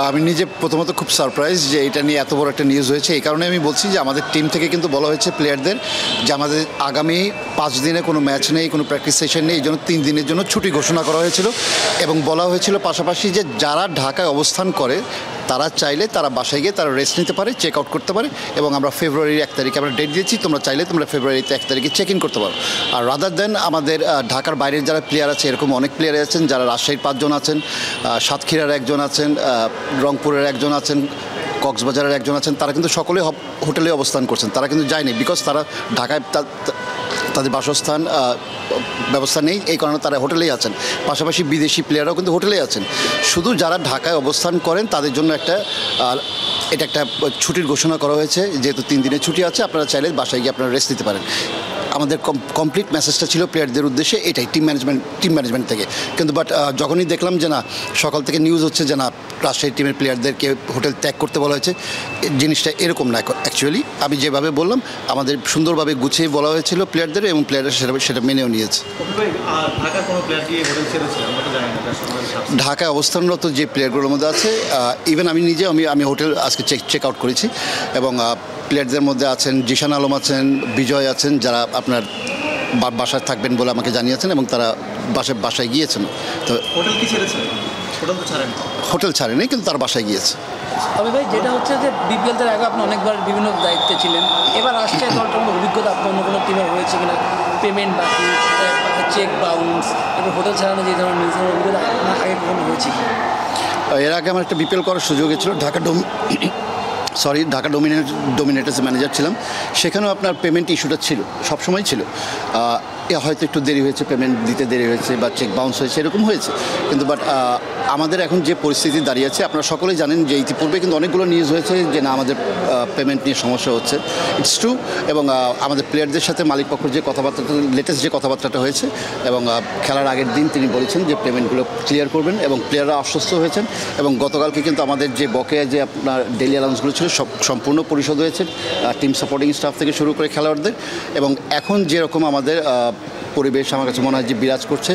আমি নিজে প্রথমত খুব সারপ্রাইজ যে এটা নিয়ে এত বড় একটা নিউজ হয়েছে। এই কারণে আমি বলছি যে আমাদের টিম থেকে কিন্তু বলা হয়েছে প্লেয়ারদের যে আমাদের আগামী 5 দিনে কোনো ম্যাচ নেই, কোনো প্র্যাকটিস সেশন নেই, এই জন্য 3 দিনের জন্য ছুটি ঘোষণা করা হয়েছিল। এবং বলা হয়েছিল পাশাপাশি যে যারা ঢাকায় অবস্থান করে তারা চাইলে তারা বাসায় গিয়ে তারা রেস্ট নিতে পারে, চেক আউট করতে পারে। এবং আমরা ফেব্রুয়ারির 1 তারিখে আমরা ডেট দিয়েছি, তোমরা চাইলে তোমরা ফেব্রুয়ারিতে 1 তারিখে চেক ইন করতে পারো। আর রাদার দেন আমাদের ঢাকার বাইরের যারা প্লেয়ার আছে, এরকম অনেক প্লেয়ার আছেন যারা রাজশাহীর 5 জন আছেন, সাতক্ষীরার 1 জন আছেন, রংপুরের 1 জন আছেন, কক্সবাজারের 1 জন আছেন। তারা কিন্তু সকলে হোটেলে অবস্থান করছেন, তারা কিন্তু যায়নি বিকজ তারা ঢাকায় তাদের বাসস্থান ব্যবস্থা নেই, এই কারণে তারা হোটেলেই আছেন। পাশাপাশি বিদেশি প্লেয়াররাও কিন্তু হোটেলেই আছেন। শুধু যারা ঢাকায় অবস্থান করেন তাদের জন্য এটা একটা ছুটির ঘোষণা করা হয়েছে। যেহেতু 3 দিনের ছুটি আছে, আপনারা চাইলে বাসায় গিয়ে আপনারা রেস্ট নিতে পারেন। আমাদের কমপ্লিট মেসেজটা ছিল প্লেয়ারদের উদ্দেশ্যে এটাই, টিম ম্যানেজমেন্ট থেকে। কিন্তু বাট যখনই দেখলাম যে না, সকাল থেকে নিউজ হচ্ছে যে না, রাজশাহী টিমের প্লেয়ারদেরকে হোটেল ত্যাগ করতে বলা হয়েছে, জিনিসটা এরকম না। অ্যাকচুয়ালি আমি যেভাবে বললাম, আমাদের সুন্দরভাবে গুছিয়ে বলা হয়েছিল প্লেয়ারদের, এবং প্লেয়াররা সেটা মেনেও নিয়েছে। ঢাকায় অবস্থানরত যে প্লেয়ারগুলোর মধ্যে আছে, ইভেন আমি নিজে আমি হোটেল আজকে চেক আউট করেছি। এবং প্লেয়ারদের মধ্যে আছেন জিশান আলম আছেন, বিজয় আছেন, যারা আপনার বাসায় থাকবেন বলে আমাকে জানিয়েছেন, এবং তারা বাসায় গিয়েছেন। তো হোটেল ছাড়েনি, কিন্তু তার বাসায় গিয়েছে। তবে ভাই যেটা হচ্ছে যে বিপিএল আগে আপনি অনেকবার বিভিন্ন দায়িত্বে ছিলেন, এবার আসছে দলটার কোনো অভিজ্ঞতা আপনার অন্য কোনো টিমের হয়েছে কিনা? পেমেন্ট বাকি, চেক বাউন্স, এবার হোটেল ছাড়ানো যে ধরনের নিজের অভিজ্ঞতা আপনার আগে কখনো হয়েছে কি? এর আগে আমার একটা বিপিএল করার সুযোগ হয়েছিল, ঢাকা ডোমিনেটার্স ম্যানেজার ছিলাম। সেখানেও আপনার পেমেন্ট ইস্যুটা ছিল, সবসময় ছিল। হয়তো একটু দেরি হয়েছে, পেমেন্ট দিতে দেরি হয়েছে বা চেক বাউন্স হয়েছে, এরকম হয়েছে। কিন্তু বাট আমাদের এখন যে পরিস্থিতি দাঁড়িয়ে আছে, আপনারা সকলেই জানেন যে ইতিপূর্বে কিন্তু অনেকগুলো নিউজ হয়েছে যে না, আমাদের পেমেন্ট নিয়ে সমস্যা হচ্ছে। It's true. এবং আমাদের প্লেয়ারদের সাথে মালিকপক্ষের যে কথাবার্তাটা, লেটেস্ট যে কথাবার্তাটা হয়েছে, এবং খেলার আগের দিন তিনি বলেছেন যে পেমেন্টগুলো ক্লিয়ার করবেন, এবং প্লেয়াররা আশ্বস্ত হয়েছেন। এবং গতকালকে কিন্তু আমাদের যে বকেয়া যে আপনার ডেইলি অ্যালাউন্সগুলো ছিল, সব সম্পূর্ণ পরিশোধ হয়েছে, টিম সাপোর্টিং স্টাফ থেকে শুরু করে খেলোয়াড়দের। এবং এখন যেরকম আমাদের পরিবেশ আমার কাছে মনে হয় যে বিরাজ করছে,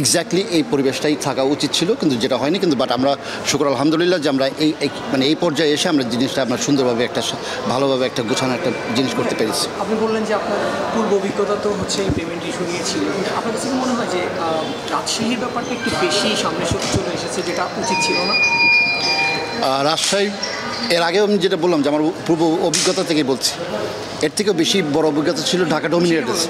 এক্স্যাক্টলি এই পরিবেশটাই থাকা উচিত ছিল, কিন্তু যেটা হয়নি। কিন্তু বাট আমরা শুকর আলহামদুলিল্লাহ যে আমরা এই পর্যায়ে এসে আমরা জিনিসটা আমরা সুন্দরভাবে ভালোভাবে একটা গোছানো একটা জিনিস করতে পেরেছি। আপনি বললেন যে আপনার পূর্ব অভিজ্ঞতা তো হচ্ছে এই পেমেন্ট ইস্যু নিয়ে ছিল, কিন্তু আপনার কাছে মনে হয় যে রাজশাহীর ব্যাপারটা একটু বেশি সামনে চলে এসেছে, যেটা উচিত ছিল না? রাজশাহী এর আগেও আমি যেটা বললাম যে আমার পূর্ব অভিজ্ঞতা থেকে বলছি, এর থেকেও বেশি বড় অভিজ্ঞতা ছিল ঢাকা ডোমিনেটার্স।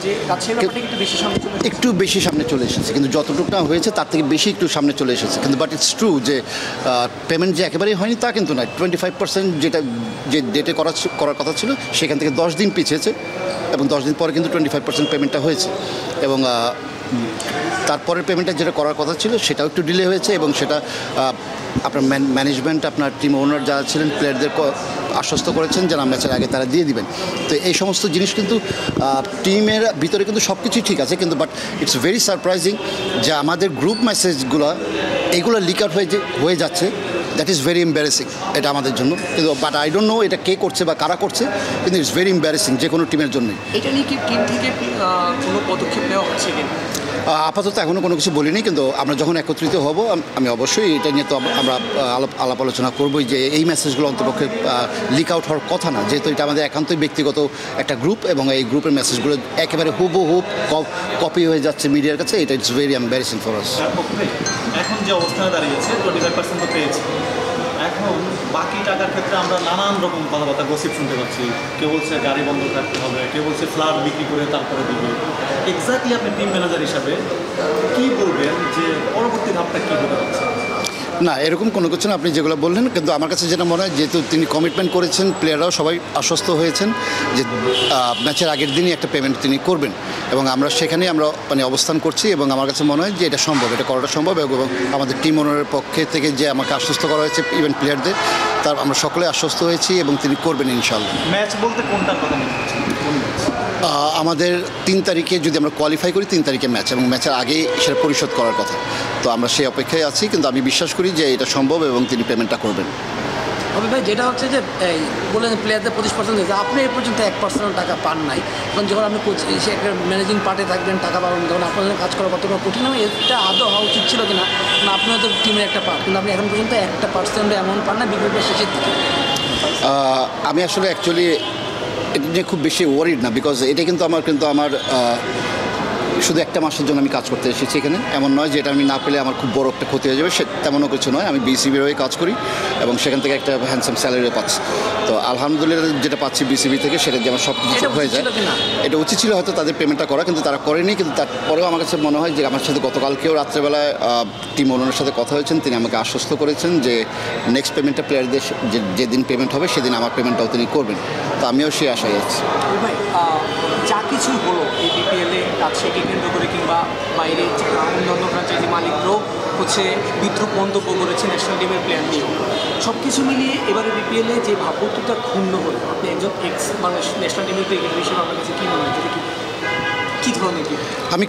একটু বেশি সামনে চলে এসেছে, কিন্তু যতটুকু না হয়েছে তার থেকে বেশি একটু সামনে চলে এসেছে। কিন্তু বাট ইটস ট্রু যে পেমেন্ট যে একেবারেই হয়নি তা কিন্তু নয়। 25% যেটা যে ডেটে করার কথা ছিল, সেখান থেকে 10 দিন পিছিয়েছে, এবং 10 দিন পরে কিন্তু 25% পেমেন্টটা হয়েছে। এবং তারপরের পেমেন্টটা যেটা করার কথা ছিল সেটাও একটু ডিলে হয়েছে, এবং সেটা আপনার ম্যানেজমেন্ট, আপনার টিম ওনার যারা ছিলেন, প্লেয়ারদের আশ্বস্ত করেছেন যে ম্যাচের আগে তারা দিয়ে দিবেন। তো এই সমস্ত জিনিস কিন্তু টিমের ভিতরে কিন্তু সব কিছুই ঠিক আছে, কিন্তু বাট ইটস ভেরি সারপ্রাইজিং যে আমাদের গ্রুপ মেসেজগুলো এইগুলো লিক আউট হয়ে যাচ্ছে। দ্যাট ইজ ভেরি এম্বারেসিং এটা আমাদের জন্য। কিন্তু বাট আই ডোন্ট নো এটা কে করছে বা কারা করছে, কিন্তু ইটস ভেরি এম্বারেসিং যে কোনো টিমের জন্যই। এটা নিয়ে কি টিম থেকে কোনো পদক্ষেপ নেওয়া হচ্ছে কিনা? আপাতত এখনও কোনো কিছু বলিনি, কিন্তু আমরা যখন একত্রিত হব আমি অবশ্যই এটা নিয়ে তো আমরা আলাপ আলোচনা করবোই যে এই মেসেজগুলো অন্তপক্ষে লিক আউট হওয়ার কথা না, যেহেতু এটা আমাদের একান্তই ব্যক্তিগত একটা গ্রুপ, এবং এই গ্রুপের মেসেজগুলো একেবারে হুবহু কপি হয়ে যাচ্ছে মিডিয়ার কাছে। এটা it's very embarrassing for us. এখন যে অবস্থানে দাঁড়িয়েছে 25% তো পেয়েছে, এখন বাকি টাকার ক্ষেত্রে আমরা নানান রকম কথাবার্তা গসিপ শুনতে পাচ্ছি। কেউ বলছে গাড়ি বন্ধ রাখতে হবে, কেউ বলছে ফ্ল্যাট বিক্রি করে তারপরে দিবে। এক্স্যাক্টলি আপনি টিম ম্যানেজার হিসাবে কী বলবেন যে পরবর্তী ধাপটা কী হতে পারছে? না, এরকম কোনো কিছু না, আপনি যেগুলো বললেন। কিন্তু আমার কাছে যেটা মনে হয়, যেহেতু তিনি কমিটমেন্ট করেছেন, প্লেয়াররাও সবাই আশ্বস্ত হয়েছেন যে ম্যাচের আগের দিনই একটা পেমেন্ট তিনি করবেন, এবং আমরা সেখানেই অবস্থান করছি। এবং আমার কাছে মনে হয় যে এটা সম্ভব, এটা করাটা সম্ভব। এবং আমাদের টিম ওনারের পক্ষে থেকে যে আমাকে আশ্বস্ত করা হয়েছে, ইভেন প্লেয়ারদের, তার আমরা সকলে আশ্বস্ত হয়েছি, এবং তিনি করবেন ইনশাআল্লাহ। ম্যাচ বলতে কোনটার কথা মনে হচ্ছে? আমাদের 3 তারিখে যদি আমরা কোয়ালিফাই করি, 3 তারিখে ম্যাচ, এবং ম্যাচের আগেই সেটা পরিশোধ করার কথা। তো আমরা সেই অপেক্ষায় আছি, কিন্তু আমি বিশ্বাস করি যে এটা সম্ভব এবং তিনি পেমেন্টটা করবেন। তবে ভাই যেটা হচ্ছে যে এই বললেন প্লেয়ারদের 25% দিয়েছে, আপনি এই পর্যন্ত 1% টাকা পান নাই। এখন যখন আপনি কোচ সে একটা ম্যানেজিং পার্টে থাকবেন, টাকা পাবেন, তখন আপনার জন্য কাজ করা কতটা কঠিন হবে, এটা আদৌ হওয়া উচিত ছিল কিনা? না, আপনি হয়তো টিমের একটা পার্ট, কিন্তু আপনি এখন পর্যন্ত 1% অ্যামাউন্ট পান না বিপিএল শেষের দিকে। আমি আসলে অ্যাকচুয়ালি এটা নিয়ে খুব বেশি ওয়ারিড না, বিকজ এটা কিন্তু আমার শুধু একটা মাসের জন্য আমি কাজ করতে এসেছি এখানে। এমন নয় যে এটা আমি না পেলে আমার খুব বড় একটা ক্ষতি হয়ে যাবে, সে তেমনও কিছু নয়। আমি বিসিবির হয়ে কাজ করি এবং সেখান থেকে একটা হ্যান্ডসাম স্যালারিও পাচ্ছি। তো আলহামদুলিল্লাহ যেটা পাচ্ছি বিসিবি থেকে, সেটা দিয়ে আমার সব কিছু হয়ে যায়। এটা উচিত ছিল হয়তো তাদের পেমেন্টটা করা, কিন্তু তারা করেনি। কিন্তু তারপরেও আমার কাছে মনে হয় যে আমার সাথে গতকালকেও রাত্রেবেলায় টিম ওনারের সাথে কথা হয়েছেন, তিনি আমাকে আশ্বস্ত করেছেন যে নেক্সট পেমেন্টটা প্লেয়ারদের যেদিন পেমেন্ট হবে সেদিন আমার পেমেন্টটাও তিনি করবেন। তো আমিও সেই আশায় আছি। ভাই যা কিছুই হলো এই বিপিএলে রাজশাহীকে কেন্দ্র করে কিংবা বাইরে অন্যান্য ফ্র্যাঞ্চাইজি মালিকরাও হচ্ছে বিদ্রুপ মন্তব্য করেছে ন্যাশনাল টিমের প্লেয়ার নিয়েও। সব কিছু মিলিয়ে এবারে বিপিএলে যে ভাবমূর্তিটা ক্ষুণ্ণ হলো, আপনি একজন এক্স বাংলাদেশ ন্যাশনাল টিমের ক্রিকেটার হিসেবে আপনার কাছে কী মনে হচ্ছে, কী ধরনের কি? আমি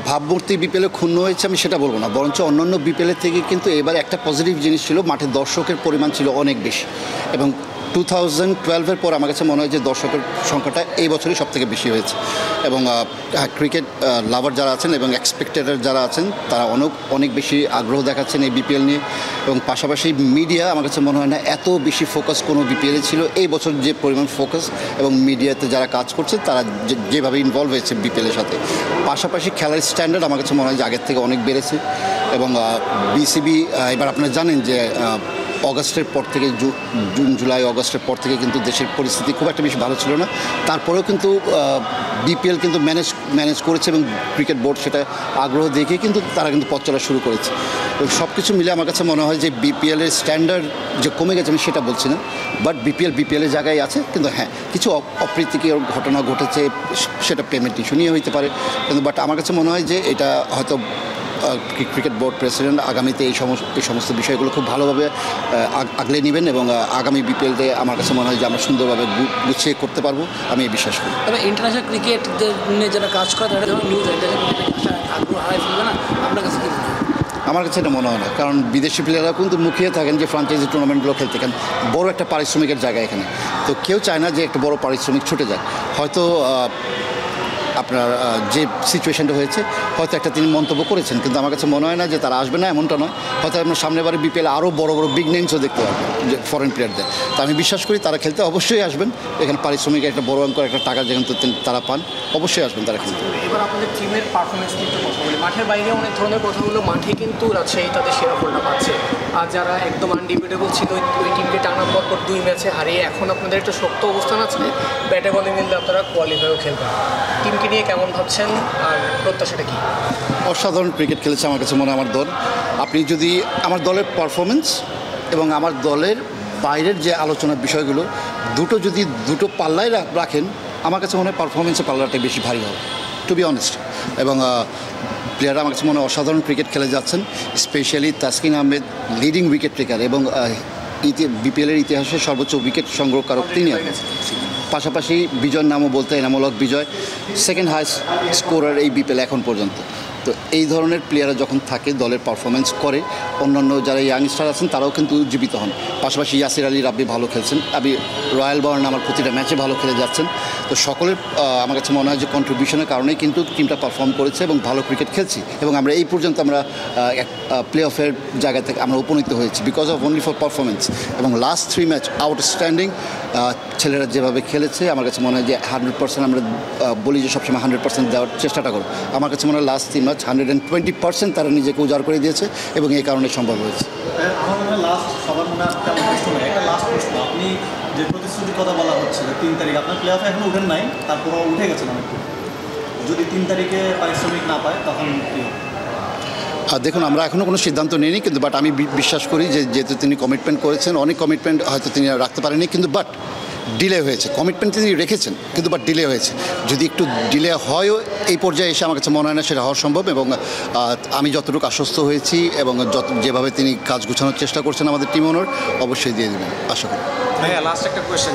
ভাবমূর্তি বিপিএলে ক্ষুণ্ণ হয়েছে আমি সেটা বলবো না, বরঞ্চ অন্যান্য বিপিএলের থেকে কিন্তু এবার একটা পজিটিভ জিনিস ছিল, মাঠে দর্শকের পরিমাণ ছিল অনেক বেশি। এবং 2012-এর পর আমার কাছে মনে হয় যে দর্শকের সংখ্যাটা এই বছরই সবথেকে বেশি হয়েছে। এবং ক্রিকেট লাভার যারা আছেন এবং এক্সপেক্টেডার যারা আছেন তারা অনেক বেশি আগ্রহ দেখাচ্ছেন এই বিপিএল নিয়ে। এবং পাশাপাশি মিডিয়া আমার কাছে মনে হয় না এত বেশি ফোকাস কোনো বিপিএলে ছিল। এই বছর যে পরিমাণ ফোকাস এবং মিডিয়াতে যারা কাজ করছে তারা যেভাবে ইনভলভ হয়েছে বিপিএলের সাথে, পাশাপাশি খেলার স্ট্যান্ডার্ড আমার কাছে মনে হয় যে আগের থেকে অনেক বেড়েছে। এবং বিসিবি এবার আপনারা জানেন যে অগাস্টের পর থেকে জুন জুলাই অগাস্টের পর থেকে কিন্তু দেশের পরিস্থিতি খুব একটা বেশি ভালো ছিল না। তারপরেও কিন্তু বিপিএল কিন্তু ম্যানেজ করেছে এবং ক্রিকেট বোর্ড সেটা আগ্রহ দেখে কিন্তু তারা কিন্তু পথ চলা শুরু করেছে। এবং সব কিছু মিলে আমার কাছে মনে হয় যে বিপিএলের স্ট্যান্ডার্ড যে কমে গেছে আমি সেটা বলছি না, বাট বিপিএলের জায়গায় আছে। কিন্তু হ্যাঁ, কিছু অপ্রীতিকর ঘটনা ঘটেছে, সেটা পেমেন্ট ইস্যু নিয়ে হইতে পারে। কিন্তু বাট আমার কাছে মনে হয় যে এটা হয়তো ক্রিকেট বোর্ড প্রেসিডেন্ট আগামীতে এই সমস্ত বিষয়গুলো খুব ভালোভাবে আগলে নেবেন এবং আগামী বিপিএলতে আমার কাছে মনে হয় যে আমরা সুন্দরভাবে গুছিয়ে করতে পারবো, আমি এই বিশ্বাস করি। তবে ইন্টারন্যাশনাল ক্রিকেটদের নিয়ে যারা কাজ করে তারা যখন নিউজ আগ্রহ হারাই ফেলবে না, আপনার কাছে কি মনে হয়? আমার কাছে এটা মনে হয় না, কারণ বিদেশি প্লেয়াররা কিন্তু মুখিয়ে থাকেন যে ফ্র্যাঞ্চাইজি টুর্নামেন্টগুলো খেলতে, কারণ বড় একটা পারিশ্রমিকের জায়গা এখানে। তো কেউ চায় না যে একটা বড় পারিশ্রমিক ছুটে যায়। হয়তো আপনার যে সিচুয়েশনটা হয়েছে হয়তো একটা তিনি মন্তব্য করেছেন, কিন্তু আমার কাছে মনে হয় না যে তারা আসবে না, এমনটা নয়। হয়তো আপনার সামনেবারে বিপিএল আরও বড় বিগ নেমসও দেখতে পারবেন যে ফরেন প্লেয়ারদের। তো আমি বিশ্বাস করি তারা খেলতে অবশ্যই আসবেন। এখানে পারিশ্রমিক একটা বড় অঙ্কের একটা টাকা যেখানে তারা পান, অবশ্যই আসবেন তারা খেলতে। এবার আপনাদের টিমের পারফরমেন্স নিয়ে কথা বলি। মাঠের বাইরে অনেক ধরনের কথা হলো, মাঠে কিন্তু রাজশাহী তাদের সেরা ফলটা পাচ্ছে। আর যারা একদম আনডিবেটেবল ছিল ওই টিমকে টানার পর 2 ম্যাচে হারিয়ে এখন আপনাদের একটা শক্ত অবস্থান আছে, ব্যাটে বলে মিললে আপনারা কোয়ালিফাইও খেলবেন। টিমকে নিয়ে কেমন ভাবছেন আর প্রত্যাশাটা কি? অসাধারণ ক্রিকেট খেলেছে আমার কাছে মনে হয় আমার দল। আপনি যদি আমার দলের পারফরমেন্স এবং আমার দলের বাইরের যে আলোচনার বিষয়গুলো দুটো পাল্লায় রাখেন, আমার কাছে মনে হয় পারফরমেন্সের পাল্লাটাই বেশি ভারী হবে, টু বি অনেস্ট। এবং প্লেয়াররা আমার কাছে মনে হয় অসাধারণ ক্রিকেট খেলে যাচ্ছেন, specially Taskin Ahmed leading wicket taker এবং বিপিএলের ইতিহাসে সর্বোচ্চ উইকেট সংগ্রহকারক তিনি। পাশাপাশি বিজয়ের নামও বলতে এনামূল হক বিজয় সেকেন্ড হাইস্ট স্কোরার এই বিপিএল এখন পর্যন্ত। তো এই ধরনের প্লেয়াররা যখন থাকে দলের পারফরমেন্স করে, অন্যান্য যারা ইয়াংস্টার আছেন তারাও কিন্তু উজ্জীবিত হন। পাশাপাশি ইয়াসির আলী রাব্বি ভালো খেলছেন, রয়্যাল বার্ন আমার প্রতিটা ম্যাচে ভালো খেলে যাচ্ছেন। তো সকলের আমার কাছে মনে হয় যে কন্ট্রিবিউশনের কারণেই কিন্তু টিমটা পারফর্ম করেছে এবং ভালো ক্রিকেট খেলছি এবং আমরা এই পর্যন্ত আমরা প্লে অফের জায়গা থেকে আমরা উপনীত হয়েছি because of only for performance. এবং লাস্ট 3 ম্যাচ আউটস্ট্যান্ডিং, ছেলেরা যেভাবে খেলেছে আমার কাছে মনে হয় যে 100% আমরা বলি যে সবসময় 100% দেওয়ার চেষ্টাটা করো। আমার কাছে মনে হয় লাস্ট 3 ম্যাচ 120% তারা নিজেকে উজাড় করে দিয়েছে এবং এই কারণে সম্ভব হয়েছে। আমার মনে হয় লাস্ট সবার মনে হয় তেমন প্রশ্ন নেই, একটা লাস্ট প্রশ্ন। আপনি যে প্রতিশ্রুতির কথা বলা হচ্ছে যে 3 তারিখ আপনার প্লে অফে এখনও উঠেন নাই, তারপরও উঠে গেছেন অনেকটু, যদি 3 তারিখে পারিশ্রমিক না পায় তখন কী হবে? দেখুন, আমরা এখনও কোনো সিদ্ধান্ত নিইনি, কিন্তু বাট আমি বিশ্বাস করি যে যেহেতু তিনি কমিটমেন্ট করেছেন, অনেক কমিটমেন্ট হয়তো তিনি রাখতে পারেননি, কিন্তু বাট ডিলে হয়েছে। কমিটমেন্ট তিনি রেখেছেন কিন্তু বাট ডিলে হয়েছে। যদি একটু ডিলে হয়ও এই পর্যায়ে এসে আমার কাছে মনে হয় না সেটা হওয়া সম্ভব। এবং আমি যতটুকু আশ্বস্ত হয়েছি এবং যেভাবে তিনি কাজ গুছানোর চেষ্টা করছেন আমাদের টিম ওনার, অবশ্যই দিয়ে দেবেন আশা করি। ভাইয়া লাস্ট একটা কোয়েশ্চেন।